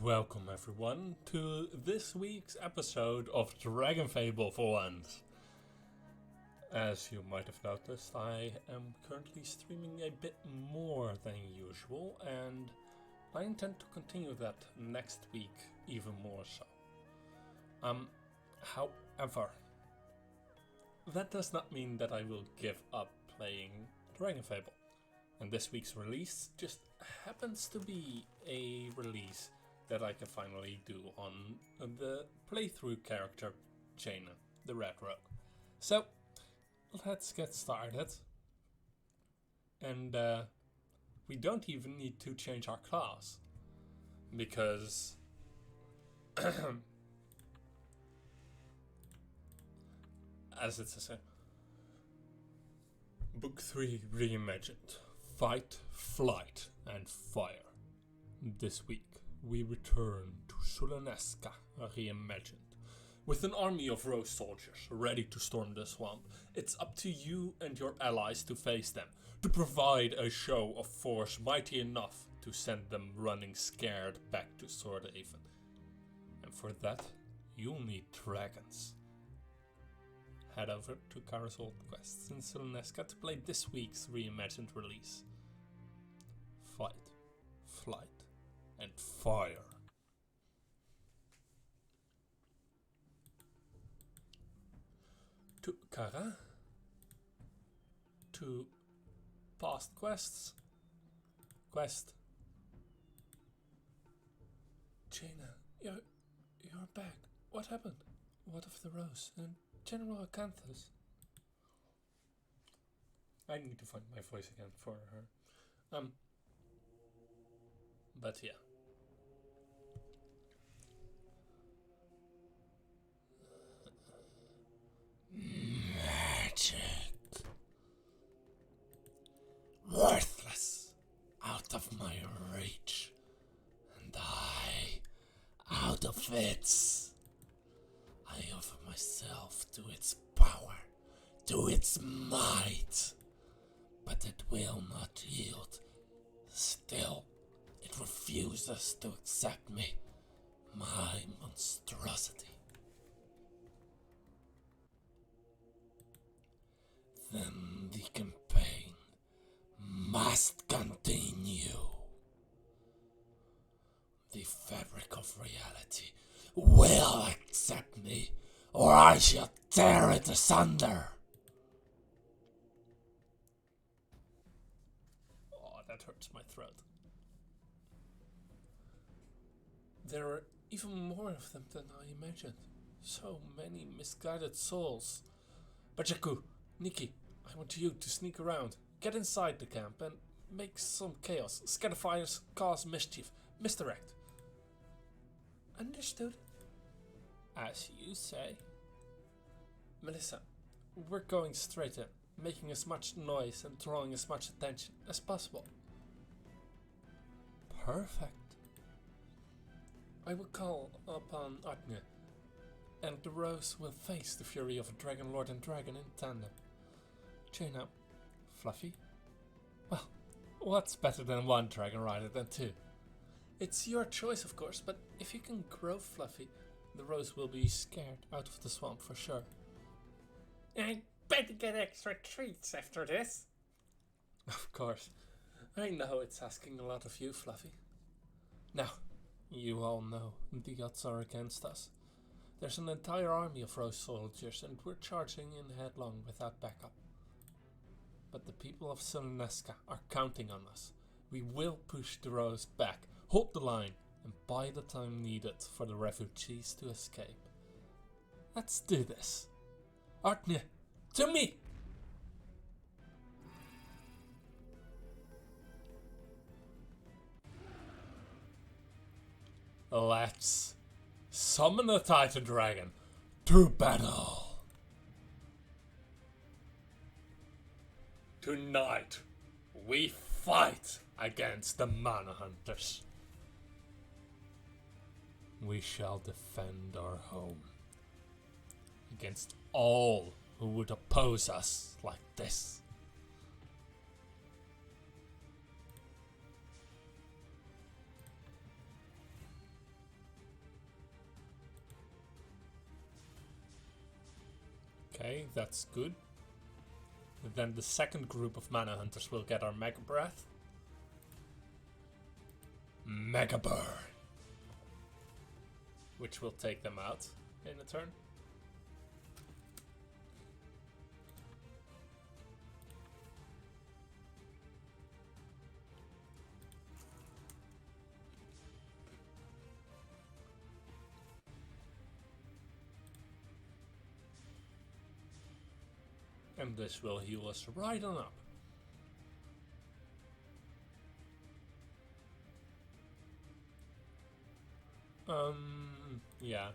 Welcome everyone to this week's episode of Dragonfable for once. As you might have noticed, I am currently streaming a bit more than usual, and I intend to continue that next week even more so. However, that does not mean that I will give up playing Dragonfable. And this week's release just happens to be a release that I can finally do on the playthrough character Jaina, the Red Rogue. So, let's get started. And we don't even need to change our class, because as it says, Book 3 Reimagined. Fight, Flight, and Fire. This week, we return to Sulaneska Reimagined. With an army of rose soldiers ready to storm the swamp, it's up to you and your allies to face them, to provide a show of force mighty enough to send them running scared back to Swordhaven. And for that, you'll need dragons. Head over to Carousel Quests in Sulaneska to play this week's reimagined release. Fight, Flight, and Fire. To Kara. To past quests. Quest. Jaina, you're back. What happened? What of the rose and General Acanthus? I need to find my voice again for her. But yeah. Magic. Worthless. Out of my reach. And I out of its. I offer myself to its power, to its might. But it will not yield. Still, it refuses to accept me, my monstrosity. Then the campaign must continue. The fabric of reality will accept me, or I shall tear it asunder. Oh, that hurts my throat. There are even more of them than I imagined. So many misguided souls. Bajaku, Nikki, I want you to sneak around, get inside the camp, and make some chaos, scatter fires, cause mischief, misdirect. Understood? As you say. Melissa, we're going straight in, making as much noise and drawing as much attention as possible. Perfect. I will call upon Agne, and the Rose will face the fury of a Dragon Lord and Dragon in tandem. Jaina, Fluffy? Well, what's better than one Dragon Rider than two? It's your choice, of course, but if you can grow Fluffy, the Rose will be scared out of the swamp for sure. I better get extra treats after this. Of course. I know it's asking a lot of you, Fluffy. Now, you all know the odds are against us. There's an entire army of Rose soldiers and we're charging in headlong without backup. But the people of Sulaneska are counting on us. We will push the Rose back, hold the line, and buy the time needed for the refugees to escape. Let's do this. Artne, to me! Let's summon a Titan Dragon to battle. Tonight, we fight against the Mana Hunters. We shall defend our home against all who would oppose us like this. Okay, that's good. Then the second group of mana hunters will get our Mega Breath. Mega Burn! Which will take them out in a turn. And this will heal us right on up. Yeah.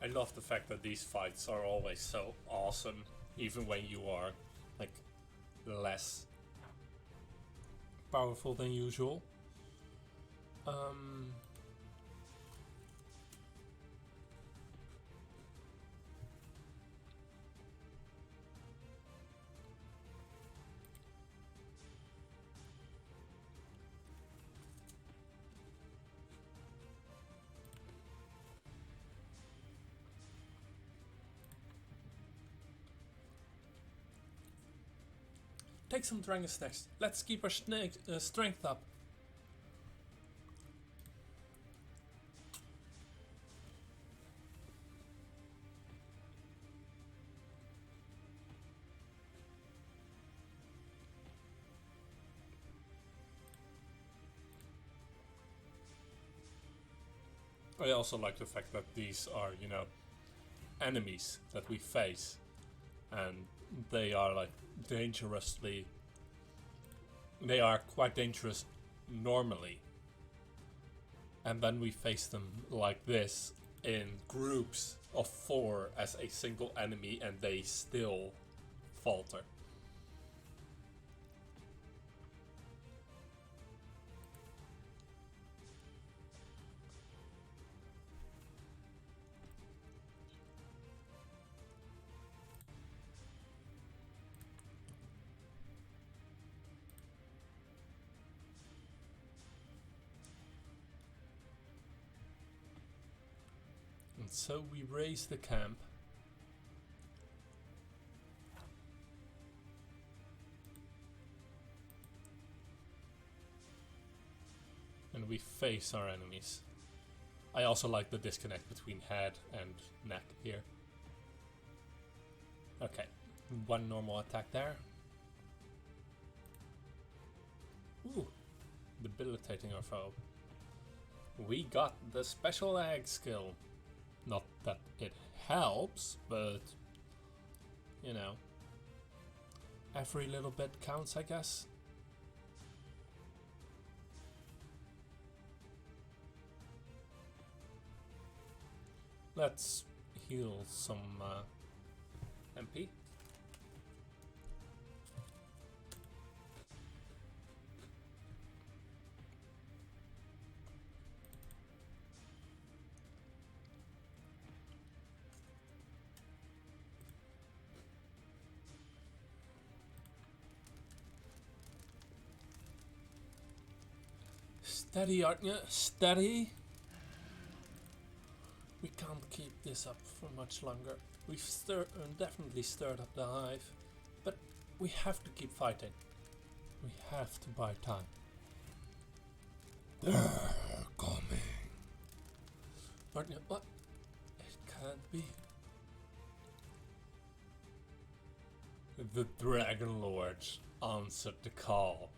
I love the fact that these fights are always so awesome, even when you are like less powerful than usual. Take some dragon snacks. Let's keep our strength up. I also like the fact that these are, you know, enemies that we face, and they are like dangerously. They are quite dangerous normally, and then we face them like this in groups of 4 as a single enemy, and they still falter. And so we raise the camp. And we face our enemies. I also like the disconnect between head and neck here. Okay, one normal attack there. Ooh, debilitating our foe. We got the special egg skill. Not that it helps, but you know, every little bit counts, I guess. Let's heal some MP. Steady, aren't you? Steady. We can't keep this up for much longer. We've definitely stirred up the hive, but we have to keep fighting. We have to buy time. They're coming. Aren't you? What? It can't be. The Dragon Lords answered the call.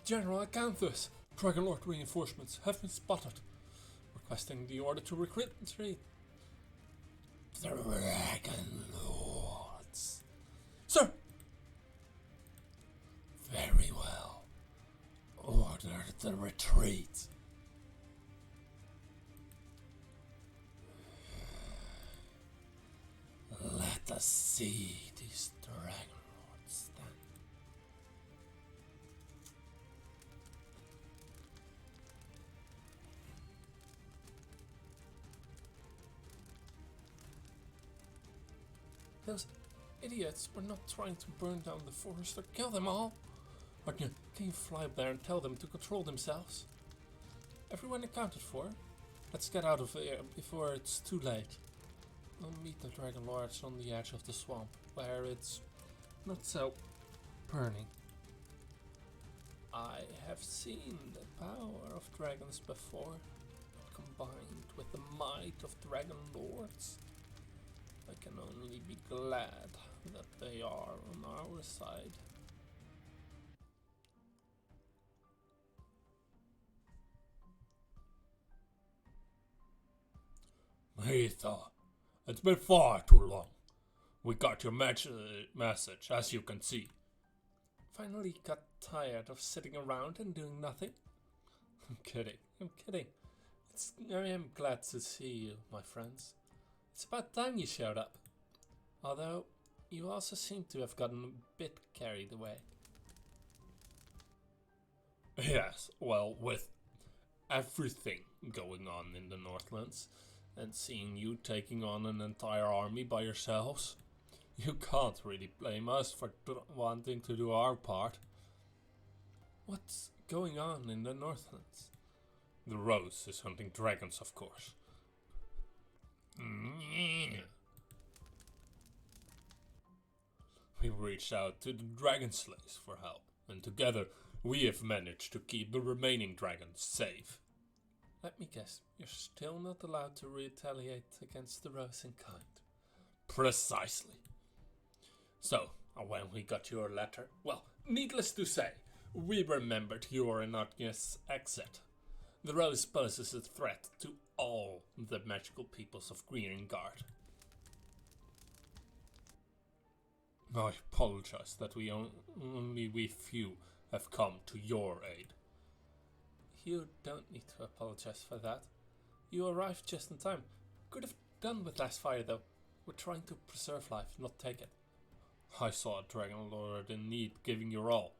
General Acanthus, Dragon Lord reinforcements have been spotted. Requesting the order to retreat. Dragon Lords. Sir! Very well. Order the retreat. must see these Dragon Lords then. Those idiots were not trying to burn down the forest or kill them all. Can you fly up there and tell them to control themselves? Everyone accounted for. Let's get out of here before it's too late. We'll meet the Dragon Lords on the edge of the swamp, where it's not so burning. I have seen the power of dragons before, combined with the might of Dragon Lords. I can only be glad that they are on our side. Etha, it's been far too long. We got your message, as you can see. Finally got tired of sitting around and doing nothing? I'm kidding. I am glad to see you, my friends. It's about time you showed up. Although, you also seem to have gotten a bit carried away. Yes, well, with everything going on in the Northlands, and seeing you taking on an entire army by yourselves, you can't really blame us for wanting to do our part. What's going on in the Northlands? The Rose is hunting dragons, of course. We reached out to the Dragon Slays for help, and together we have managed to keep the remaining dragons safe. Let me guess, you're still not allowed to retaliate against the Rose in kind. Precisely. So, when we got your letter, well, needless to say, we remembered your innocuous exit. The Rose poses a threat to all the magical peoples of Greengard. I apologize that only we few have come to your aid. You don't need to apologize for that. You arrived just in time. Could have done with less fire though. We're trying to preserve life, not take it. I saw a Dragon Lord in need giving your all.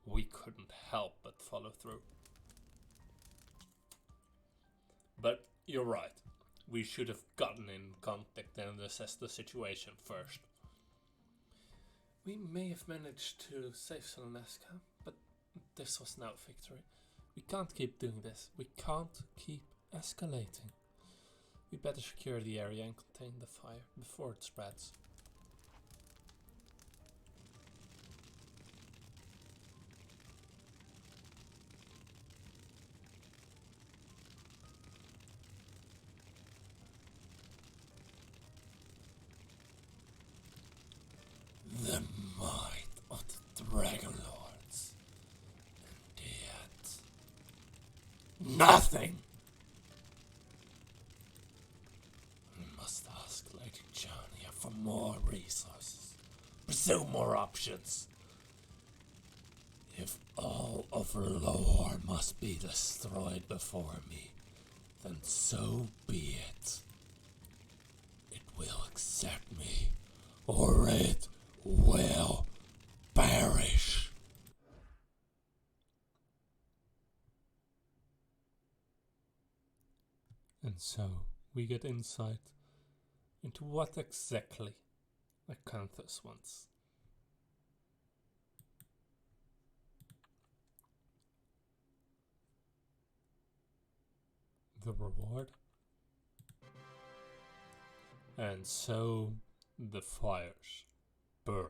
We couldn't help but follow through. But you're right. We should have gotten in contact and assessed the situation first. We may have managed to save Seleneska, but this was no victory. We can't keep doing this. We can't keep escalating. We better secure the area and contain the fire before it spreads. The might of the Dragon Lords. And yet... nothing! We must ask Lady Jonia for more resources. Pursue more options. If all of lore must be destroyed before me, then so be it. It will accept me, or it will perish. And so we get insight into what exactly Acanthus wants. The reward. And so the fires burn.